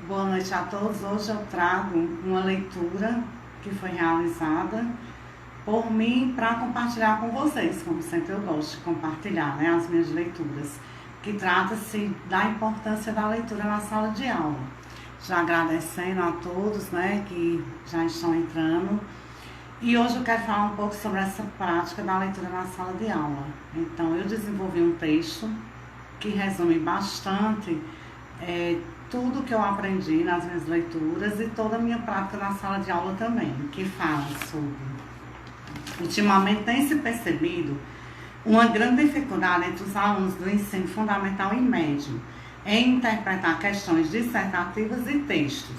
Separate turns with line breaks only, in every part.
Boa noite a todos. Hoje eu trago uma leitura que foi realizada por mim para compartilhar com vocês. Como sempre eu gosto de compartilhar, né, as minhas leituras, que trata-se da importância da leitura na sala de aula. Já agradecendo a todos, né, que já estão entrando. E hoje eu quero falar um pouco sobre essa prática da leitura na sala de aula. Então eu desenvolvi um texto que resume bastante tudo que eu aprendi nas minhas leituras e toda a minha prática na sala de aula também, que fala sobre... Ultimamente tem se percebido uma grande dificuldade entre os alunos do ensino fundamental e médio em interpretar questões dissertativas e textos.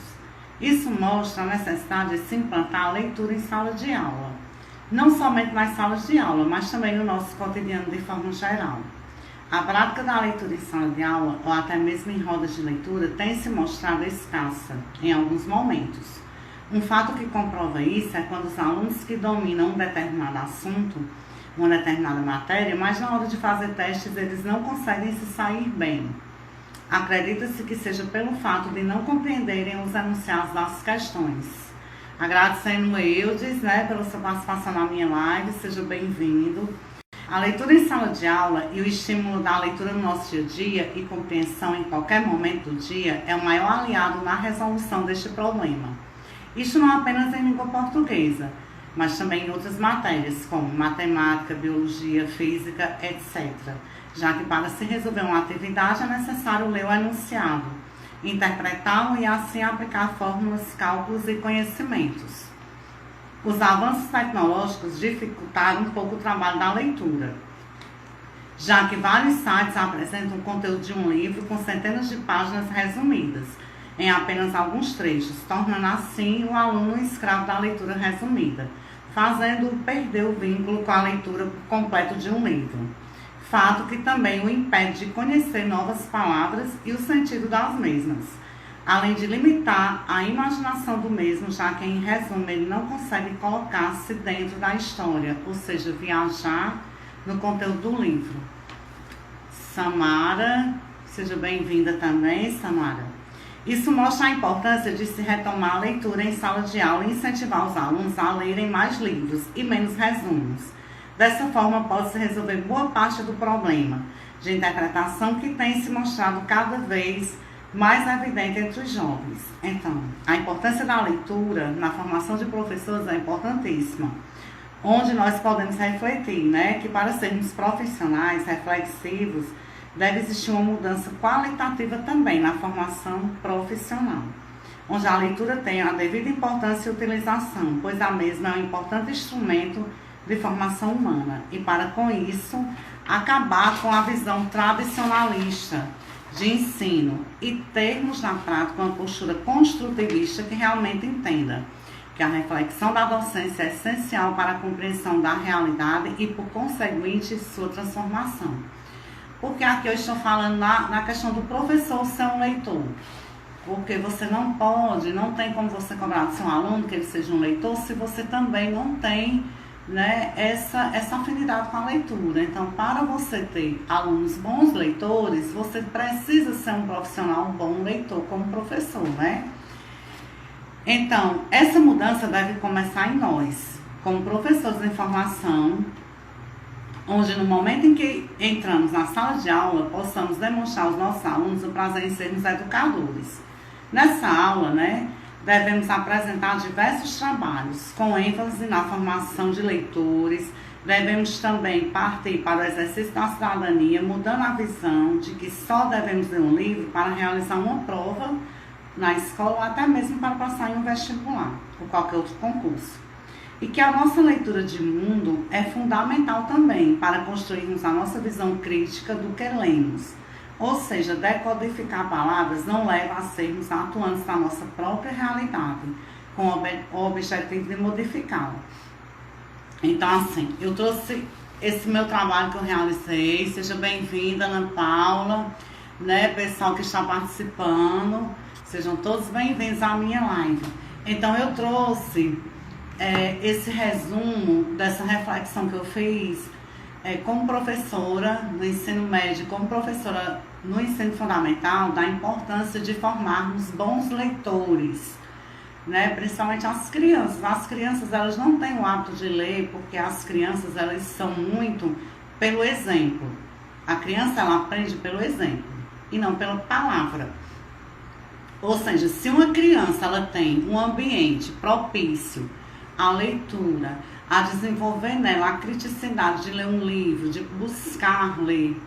Isso mostra a necessidade de se implantar a leitura em sala de aula, não somente nas salas de aula, mas também no nosso cotidiano de forma geral. A prática da leitura em sala de aula, ou até mesmo em rodas de leitura, tem se mostrado escassa em alguns momentos. Um fato que comprova isso é quando os alunos que dominam um determinado assunto, uma determinada matéria, mas na hora de fazer testes eles não conseguem se sair bem. Acredita-se que seja pelo fato de não compreenderem os enunciados das questões. Agradecendo o Eudes, pela sua participação na minha live, seja bem-vindo. A leitura em sala de aula e o estímulo da leitura no nosso dia a dia e compreensão em qualquer momento do dia é o maior aliado na resolução deste problema. Isto não apenas em língua portuguesa, mas também em outras matérias, como matemática, biologia, física, etc. Já que para se resolver uma atividade é necessário ler o enunciado, interpretá-lo e assim aplicar fórmulas, cálculos e conhecimentos. Os avanços tecnológicos dificultaram um pouco o trabalho da leitura, já que vários sites apresentam o conteúdo de um livro com centenas de páginas resumidas em apenas alguns trechos, tornando assim o aluno um escravo da leitura resumida, fazendo-o perder o vínculo com a leitura completa de um livro. Fato que também o impede de conhecer novas palavras e o sentido das mesmas, além de limitar a imaginação do mesmo, já que, em resumo, ele não consegue colocar-se dentro da história, ou seja, viajar no conteúdo do livro. Samara, seja bem-vinda também, Samara. Isso mostra a importância de se retomar a leitura em sala de aula e incentivar os alunos a lerem mais livros e menos resumos. Dessa forma, pode-se resolver boa parte do problema de interpretação que tem se mostrado cada vez mais evidente entre os jovens. Então, a importância da leitura na formação de professores é importantíssima, onde nós podemos refletir, que para sermos profissionais reflexivos, deve existir uma mudança qualitativa também na formação profissional, onde a leitura tem a devida importância e utilização, pois a mesma é um importante instrumento de formação humana, e para com isso, acabar com a visão tradicionalista de ensino e termos na prática uma postura construtivista que realmente entenda que a reflexão da docência é essencial para a compreensão da realidade e, por conseguinte, sua transformação. Porque aqui eu estou falando na questão do professor ser um leitor, porque você não tem como você cobrar do seu aluno que ele seja um leitor se você também não tem essa afinidade com a leitura. Então, para você ter alunos bons leitores, você precisa ser um profissional bom leitor como professor, Então, essa mudança deve começar em nós, como professores de formação, onde no momento em que entramos na sala de aula, possamos demonstrar aos nossos alunos o prazer em sermos educadores. Nessa aula, devemos apresentar diversos trabalhos, com ênfase na formação de leitores. Devemos também partir para o exercício da cidadania, mudando a visão de que só devemos ler um livro para realizar uma prova na escola, ou até mesmo para passar em um vestibular, ou qualquer outro concurso. E que a nossa leitura de mundo é fundamental também para construirmos a nossa visão crítica do que lemos. Ou seja, decodificar palavras não leva a sermos atuantes da nossa própria realidade, com o objetivo de modificá-la. Então, assim, eu trouxe esse meu trabalho que eu realizei. Seja bem-vinda, Ana Paula, pessoal que está participando. Sejam todos bem-vindos à minha live. Então, eu trouxe esse resumo dessa reflexão que eu fiz como professora no ensino médio, como professora no ensino fundamental da importância de formarmos bons leitores, né? Principalmente as crianças. As crianças, elas não têm o hábito de ler porque as crianças, elas são muito pelo exemplo. A criança, ela aprende pelo exemplo e não pela palavra. Ou seja, se uma criança, ela tem um ambiente propício à leitura, a desenvolver nela a criticidade de ler um livro, de buscar ler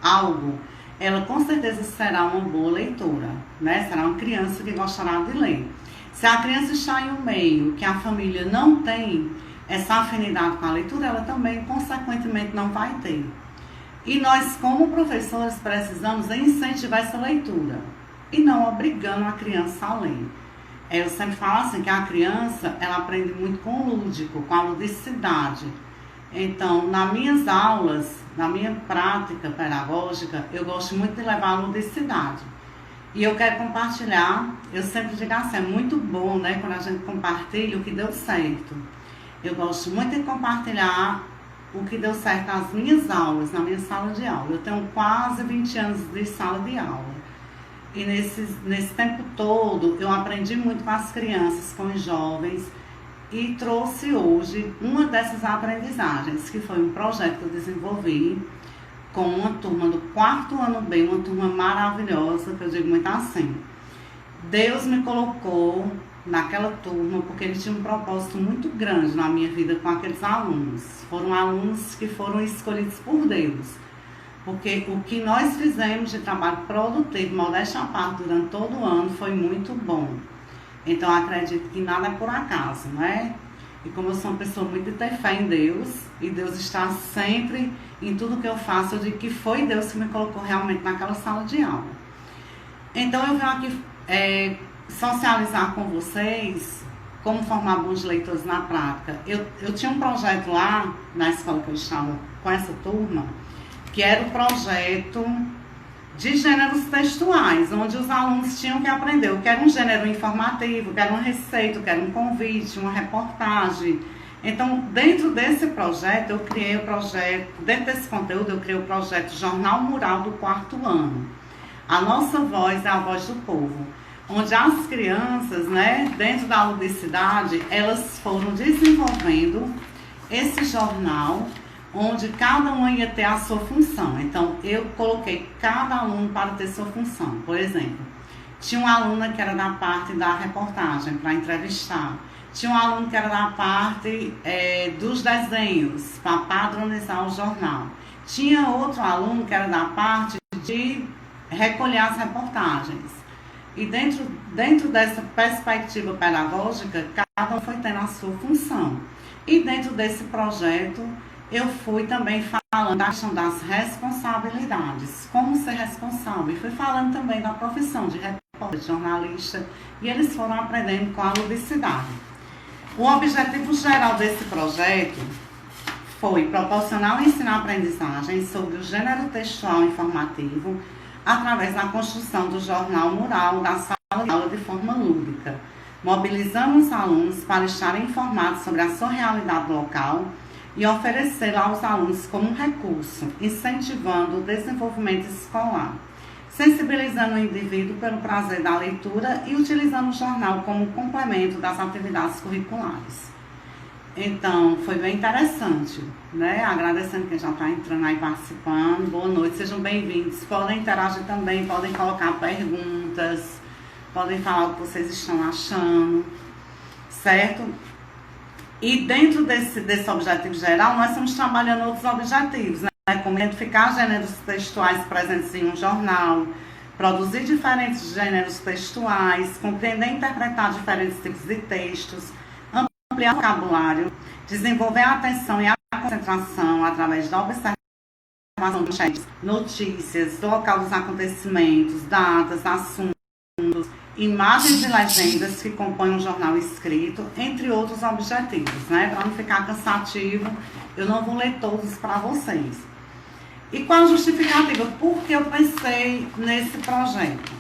algo, ela com certeza será uma boa leitora, né? Será uma criança que gostará de ler. Se a criança está em um meio que a família não tem essa afinidade com a leitura, ela também, consequentemente, não vai ter. E nós, como professores, precisamos incentivar essa leitura e não obrigando a criança a ler. Eu sempre falo assim, que a criança, ela aprende muito com o lúdico, com a ludicidade. Então, nas minhas aulas, na minha prática pedagógica, eu gosto muito de levar a ludicidade. E eu quero compartilhar, eu sempre digo assim, é muito bom, né, quando a gente compartilha o que deu certo. Eu gosto muito de compartilhar o que deu certo nas minhas aulas, na minha sala de aula. Eu tenho quase 20 anos de sala de aula. E nesse tempo todo, eu aprendi muito com as crianças, com os jovens, e trouxe hoje uma dessas aprendizagens, que foi um projeto que eu desenvolvi com uma turma do 4º ano B, uma turma maravilhosa, que eu digo muito assim. Deus me colocou naquela turma porque ele tinha um propósito muito grande na minha vida com aqueles alunos. Foram alunos que foram escolhidos por Deus. Porque o que nós fizemos de trabalho produtivo, modéstia à parte, durante todo o ano, foi muito bom. Então, eu acredito que nada é por acaso, né? E como eu sou uma pessoa muito de ter fé em Deus, e Deus está sempre em tudo que eu faço, eu digo que foi Deus que me colocou realmente naquela sala de aula. Então, eu venho aqui socializar com vocês como formar bons leitores na prática. Eu tinha um projeto lá, na escola que eu estava com essa turma, que era o projeto de gêneros textuais, onde os alunos tinham que aprender o que era um gênero informativo, o que era uma receita, o que era um convite, uma reportagem. Então, dentro desse projeto, eu criei o projeto, dentro desse conteúdo, eu criei o projeto Jornal Mural do 4º ano. A nossa voz é a voz do povo, onde as crianças, né, dentro da ludicidade, elas foram desenvolvendo esse jornal, onde cada um ia ter a sua função. Então, eu coloquei cada aluno para ter sua função. Por exemplo, tinha uma aluna que era da parte da reportagem, para entrevistar. Tinha um aluno que era da parte dos desenhos, para padronizar o jornal. Tinha outro aluno que era da parte de recolher as reportagens. E dentro dessa perspectiva pedagógica, cada um foi tendo a sua função. E dentro desse projeto, eu fui também falando da questão das responsabilidades, como ser responsável. E fui falando também da profissão de repórter, de jornalista, e eles foram aprendendo com a ludicidade. O objetivo geral desse projeto foi proporcionar o ensino-aprendizagem sobre o gênero textual informativo através da construção do jornal mural da sala de aula de forma lúdica. Mobilizamos os alunos para estarem informados sobre a sua realidade local e oferecer aos alunos como um recurso, incentivando o desenvolvimento escolar, sensibilizando o indivíduo pelo prazer da leitura e utilizando o jornal como complemento das atividades curriculares. Então, foi bem interessante, né? Agradecendo quem já está entrando aí participando. Boa noite, sejam bem-vindos. Podem interagir também, podem colocar perguntas, podem falar o que vocês estão achando, certo? E dentro desse objetivo geral, nós estamos trabalhando outros objetivos, né? Como identificar gêneros textuais presentes em um jornal, produzir diferentes gêneros textuais, compreender e interpretar diferentes tipos de textos, ampliar o vocabulário, desenvolver a atenção e a concentração através da observação de manchetes, notícias, do local dos acontecimentos, datas, assuntos, imagens e legendas que compõem um jornal escrito, entre outros objetivos, né? Para não ficar cansativo, eu não vou ler todos para vocês. E qual a justificativa? Por que eu pensei nesse projeto?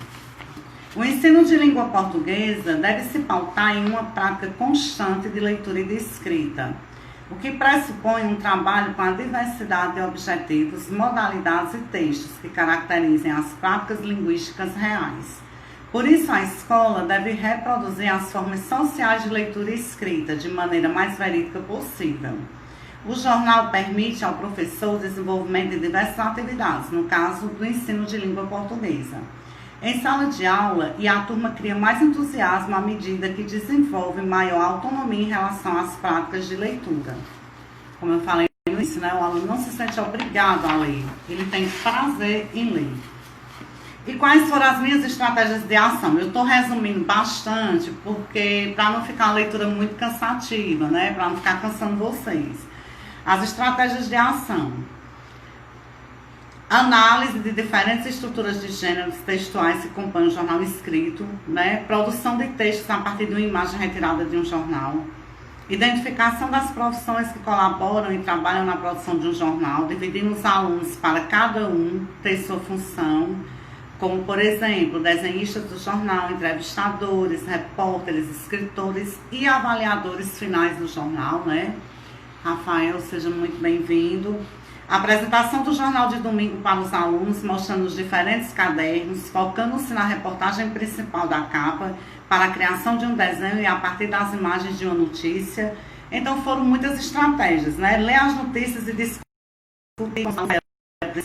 O ensino de língua portuguesa deve se pautar em uma prática constante de leitura e de escrita, o que pressupõe um trabalho com a diversidade de objetivos, modalidades e textos que caracterizem as práticas linguísticas reais. Por isso, a escola deve reproduzir as formas sociais de leitura e escrita de maneira mais verídica possível. O jornal permite ao professor o desenvolvimento de diversas atividades, no caso do ensino de língua portuguesa, em sala de aula, e a turma cria mais entusiasmo à medida que desenvolve maior autonomia em relação às práticas de leitura. Como eu falei no início, né, o aluno não se sente obrigado a ler, ele tem prazer em ler. E quais foram as minhas estratégias de ação? Eu estou resumindo bastante, porque para não ficar a leitura muito cansativa, né, para não ficar cansando vocês. As estratégias de ação: análise de diferentes estruturas de gêneros textuais que compõem o jornal escrito, né? Produção de textos a partir de uma imagem retirada de um jornal, identificação das profissões que colaboram e trabalham na produção de um jornal, dividindo os alunos para cada um ter sua função, como, por exemplo, desenhistas do jornal, entrevistadores, repórteres, escritores e avaliadores finais do jornal, né? Rafael, seja muito bem-vindo. A apresentação do jornal de domingo para os alunos, mostrando os diferentes cadernos, focando-se na reportagem principal da capa, para a criação de um desenho e a partir das imagens de uma notícia. Então foram muitas estratégias, né? Ler as notícias e discutir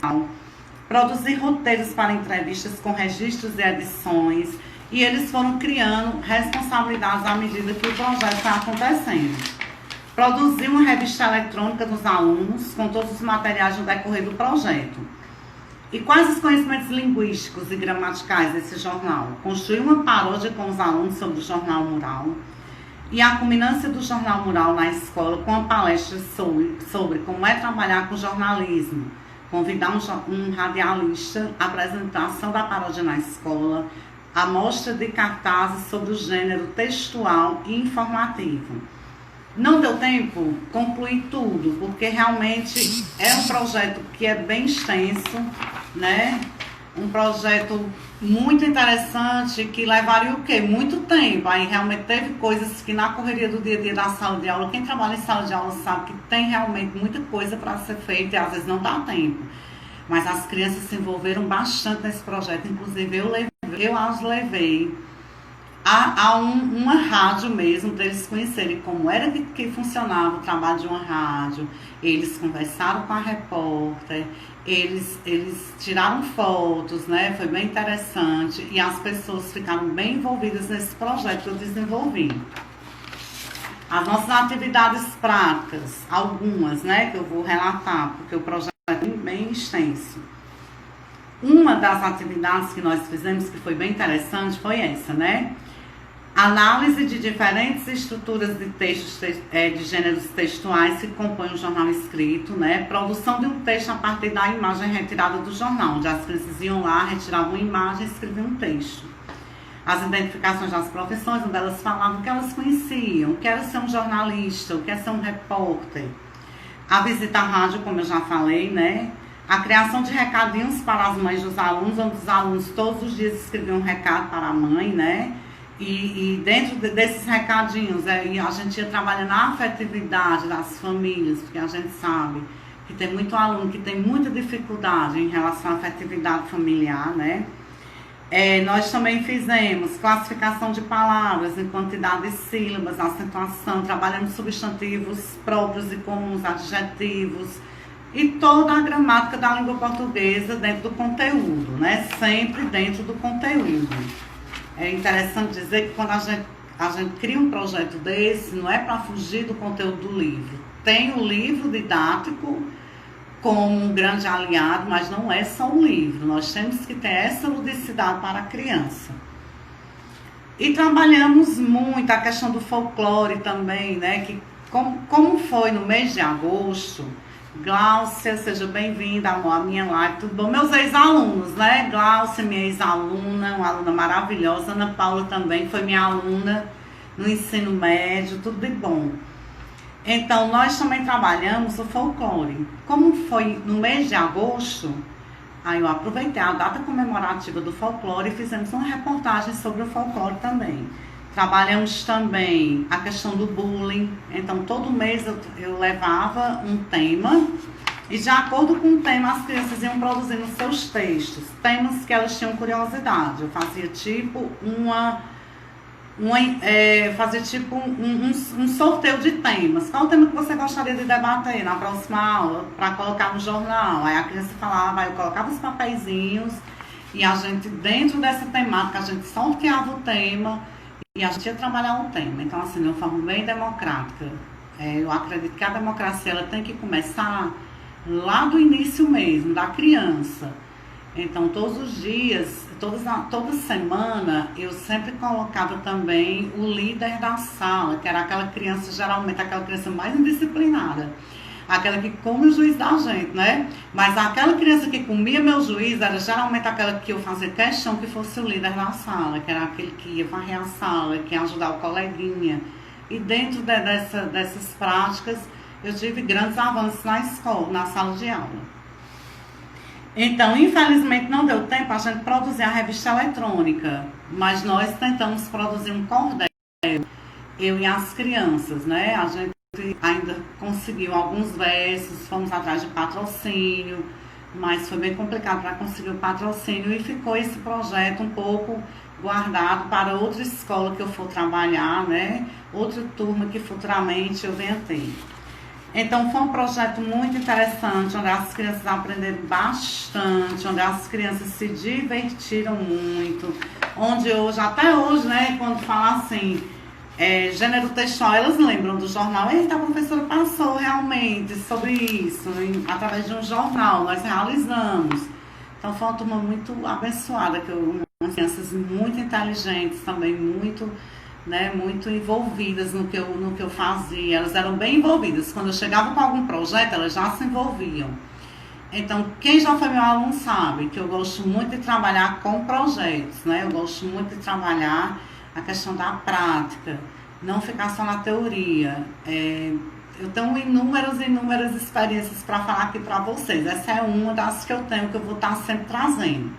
com produzir roteiros para entrevistas com registros e edições, e eles foram criando responsabilidades à medida que o projeto está acontecendo. Produzir uma revista eletrônica dos alunos com todos os materiais no decorrer do projeto. E quais os conhecimentos linguísticos e gramaticais desse jornal? Construir uma paródia com os alunos sobre o jornal mural. E a culminância do jornal mural na escola com a palestra sobre como é trabalhar com jornalismo. Convidar um radialista, a apresentação da paródia na escola, a mostra de cartazes sobre o gênero textual e informativo. Não deu tempo concluir tudo, porque realmente é um projeto que é bem extenso, né? Um projeto muito interessante, que levaria o quê? Muito tempo. Aí realmente teve coisas que na correria do dia a dia da sala de aula, quem trabalha em sala de aula sabe que tem realmente muita coisa para ser feita e às vezes não dá tempo. Mas as crianças se envolveram bastante nesse projeto, inclusive eu as levei a uma rádio mesmo, para eles conhecerem como era que funcionava o trabalho de uma rádio. Eles conversaram com a repórter, eles tiraram fotos, né? Foi bem interessante, e as pessoas ficaram bem envolvidas nesse projeto que eu desenvolvi. As nossas atividades práticas, algumas, né, que eu vou relatar, porque o projeto é bem extenso. Uma das atividades que nós fizemos, que foi bem interessante, foi essa, né? Análise de diferentes estruturas de textos, de gêneros textuais que compõem o jornal escrito, né? Produção de um texto a partir da imagem retirada do jornal, onde as crianças iam lá, retiravam uma imagem e escreviam um texto. As identificações das profissões, onde elas falavam o que elas conheciam, o que era ser um jornalista, o que é ser um repórter. A visita à rádio, como eu já falei, né? A criação de recadinhos para as mães dos alunos, onde os alunos todos os dias escreviam um recado para a mãe, né? E dentro desses recadinhos, a gente ia trabalhando a afetividade das famílias, porque a gente sabe que tem muito aluno que tem muita dificuldade em relação à afetividade familiar, né? Nós também fizemos classificação de palavras em quantidade de sílabas, acentuação, trabalhando substantivos próprios e comuns, adjetivos, e toda a gramática da língua portuguesa dentro do conteúdo, né? Sempre dentro do conteúdo. É interessante dizer que quando a gente cria um projeto desse, não é para fugir do conteúdo do livro. Tem o livro didático como um grande aliado, mas não é só um livro. Nós temos que ter essa ludicidade para a criança. E trabalhamos muito a questão do folclore também, né? Que como foi no mês de agosto, Gláucia, seja bem-vinda à minha live, tudo bom? Meus ex-alunos, né? Gláucia, minha ex-aluna, uma aluna maravilhosa. Ana Paula também foi minha aluna no ensino médio, tudo de bom. Então, nós também trabalhamos o folclore. Como foi no mês de agosto, aí eu aproveitei a data comemorativa do folclore e fizemos uma reportagem sobre o folclore também. Trabalhamos também a questão do bullying. Então, todo mês eu levava um tema e, de acordo com o tema, as crianças iam produzindo seus textos. Temas que elas tinham curiosidade. Eu fazia tipo um sorteio de temas. Qual o tema que você gostaria de debater na próxima aula para colocar no jornal? Aí a criança falava, eu colocava os papeizinhos e a gente, dentro dessa temática, a gente sorteava o tema e a gente ia trabalhar o tema. Então, assim, de uma forma bem democrática. Eu acredito que a democracia ela tem que começar lá do início mesmo, da criança. Então, todos os dias, toda semana, eu sempre colocava também o líder da sala, que era aquela criança, geralmente aquela criança mais indisciplinada. Aquela que come o juiz da gente, né? Mas aquela criança que comia meu juiz era geralmente aquela que eu fazia questão que fosse o líder da sala, que era aquele que ia varrer a sala, que ia ajudar o coleguinha. E dentro dessas práticas, eu tive grandes avanços na escola, na sala de aula. Então, infelizmente, não deu tempo a gente produzir a revista eletrônica, mas nós tentamos produzir um cordel, eu e as crianças, né? A gente ainda conseguiu alguns versos, fomos atrás de patrocínio, mas foi bem complicado para conseguir o patrocínio e ficou esse projeto um pouco guardado para outra escola que eu for trabalhar, né? Outra turma que futuramente eu venha ter. Então, foi um projeto muito interessante, onde as crianças aprenderam bastante, onde as crianças se divertiram muito, onde hoje, até hoje, né, quando fala assim, gênero textual, elas lembram do jornal. Eita, a professora passou realmente sobre isso, através de um jornal, nós realizamos. Então, foi uma turma muito abençoada, umas crianças muito inteligentes também, muito envolvidas no que eu fazia. Elas eram bem envolvidas. Quando eu chegava com algum projeto, elas já se envolviam. Então, quem já foi meu aluno sabe que eu gosto muito de trabalhar com projetos, né? Eu gosto muito de trabalhar a questão da prática, não ficar só na teoria. Eu tenho inúmeras experiências para falar aqui para vocês. Essa é uma das que eu tenho, que eu vou estar sempre trazendo,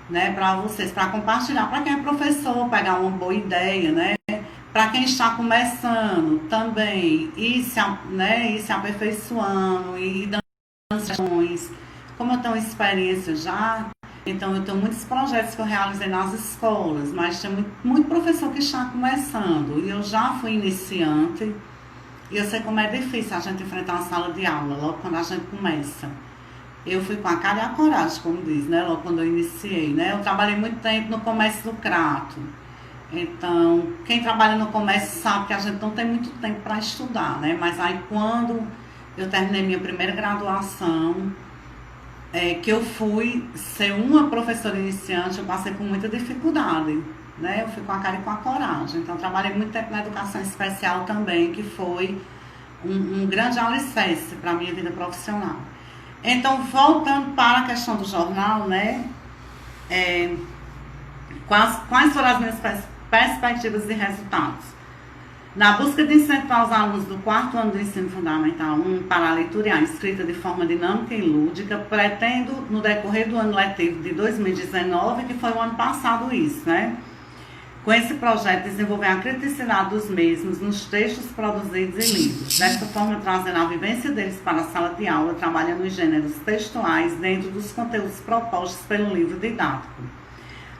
né, para vocês, para compartilhar, para quem é professor, pegar uma boa ideia, né, para quem está começando também, ir se aperfeiçoando, e dando sugestões. Como eu tenho experiência já, então eu tenho muitos projetos que eu realizei nas escolas, mas tem muito professor que está começando, e eu já fui iniciante, e eu sei como é difícil a gente enfrentar uma sala de aula, logo quando a gente começa. Eu fui com a cara e a coragem, como diz, né? Logo quando eu iniciei, né? Eu trabalhei muito tempo no comércio do Crato. Então, quem trabalha no comércio sabe que a gente não tem muito tempo para estudar, né? Mas aí quando eu terminei minha primeira graduação, que eu fui ser uma professora iniciante, eu passei por muita dificuldade, né? Eu fui com a cara e com a coragem. Então, eu trabalhei muito tempo na educação especial também, que foi um grande alicerce para a minha vida profissional. Então, voltando para a questão do jornal, né? Quais foram as minhas perspectivas e resultados? Na busca de incentivar os alunos do 4º ano do Ensino Fundamental 1 para a leitura e a escrita de forma dinâmica e lúdica, pretendo, no decorrer do ano letivo de 2019, que foi o ano passado isso, né? Com esse projeto, desenvolver a criticidade dos mesmos nos textos produzidos e lidos. Desta forma, trazendo a vivência deles para a sala de aula, trabalhando os gêneros textuais dentro dos conteúdos propostos pelo livro didático.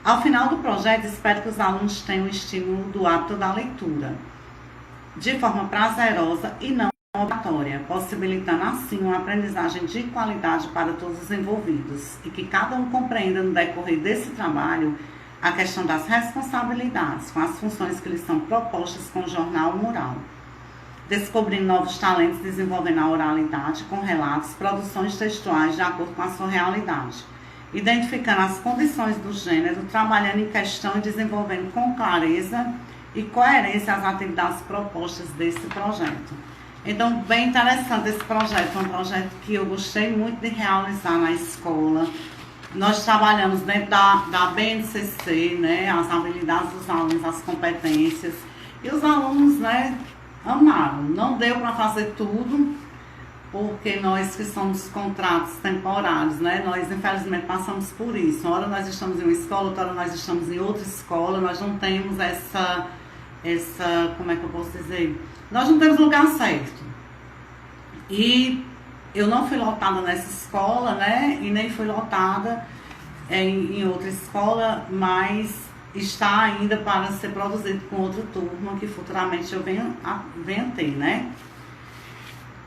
Ao final do projeto, espero que os alunos tenham o estímulo do hábito da leitura, de forma prazerosa e não obrigatória, possibilitando assim uma aprendizagem de qualidade para todos os envolvidos, e que cada um compreenda no decorrer desse trabalho a questão das responsabilidades com as funções que lhes são propostas com o jornal mural, descobrindo novos talentos, desenvolvendo a oralidade com relatos, produções textuais de acordo com a sua realidade, identificando as condições do gênero, trabalhando em questão e desenvolvendo com clareza e coerência as atividades propostas desse projeto. Então, bem interessante esse projeto, é um projeto que eu gostei muito de realizar na escola. Nós trabalhamos dentro da BNCC, né, as habilidades dos alunos, as competências, e os alunos, né, amaram. Não deu para fazer tudo, porque nós que somos contratos temporários, né, nós infelizmente passamos por isso. Uma hora nós estamos em uma escola, outra hora nós estamos em outra escola, nós não temos como é que eu posso dizer? Nós não temos lugar certo. E eu não fui lotada nessa escola, né? E nem fui lotada em outra escola, mas está ainda para ser produzido com outra turma que futuramente eu venho ter, né?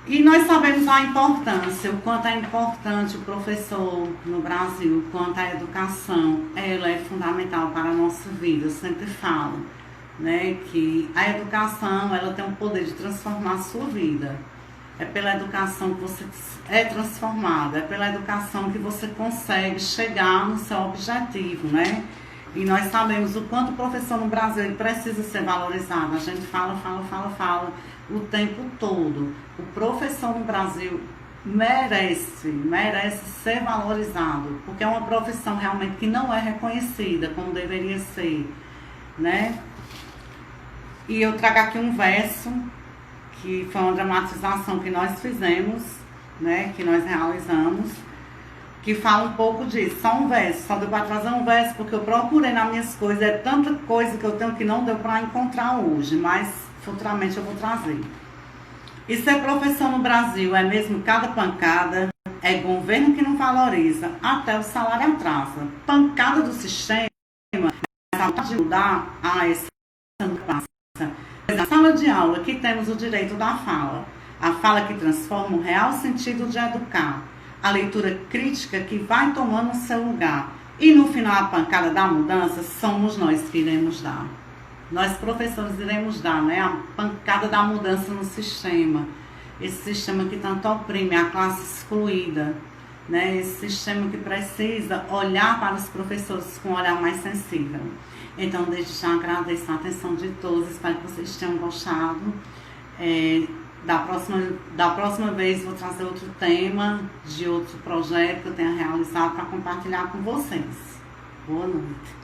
E nós sabemos a importância, o quanto é importante o professor no Brasil, o quanto a educação, ela é fundamental para a nossa vida. Eu sempre falo, né, que a educação, ela tem o poder de transformar a sua vida. É pela educação que você é transformado, é pela educação que você consegue chegar no seu objetivo, né? E nós sabemos o quanto o professor no Brasil ele precisa ser valorizado. A gente fala o tempo todo. O professor no Brasil merece ser valorizado, porque é uma profissão realmente que não é reconhecida como deveria ser, né? E eu trago aqui um verso, que foi uma dramatização que nós fizemos, né, que nós realizamos, que fala um pouco disso, só um verso, só deu para trazer um verso, porque eu procurei nas minhas coisas, é tanta coisa que eu tenho que não deu para encontrar hoje, mas futuramente eu vou trazer. E ser professor no Brasil é mesmo cada pancada, é governo que não valoriza, até o salário atrasa. Pancada do sistema, mas a de mudar, essa não passa. Na sala de aula que temos o direito da fala, a fala que transforma o real sentido de educar, a leitura crítica que vai tomando o seu lugar. E no final a pancada da mudança somos nós que iremos dar. Nós professores iremos dar, né, a pancada da mudança no sistema. Esse sistema que tanto oprime a classe excluída, né, esse sistema que precisa olhar para os professores com um olhar mais sensível. Então, desde já agradeço a atenção de todos, espero que vocês tenham gostado. Da próxima vez vou trazer outro tema de outro projeto que eu tenha realizado para compartilhar com vocês. Boa noite.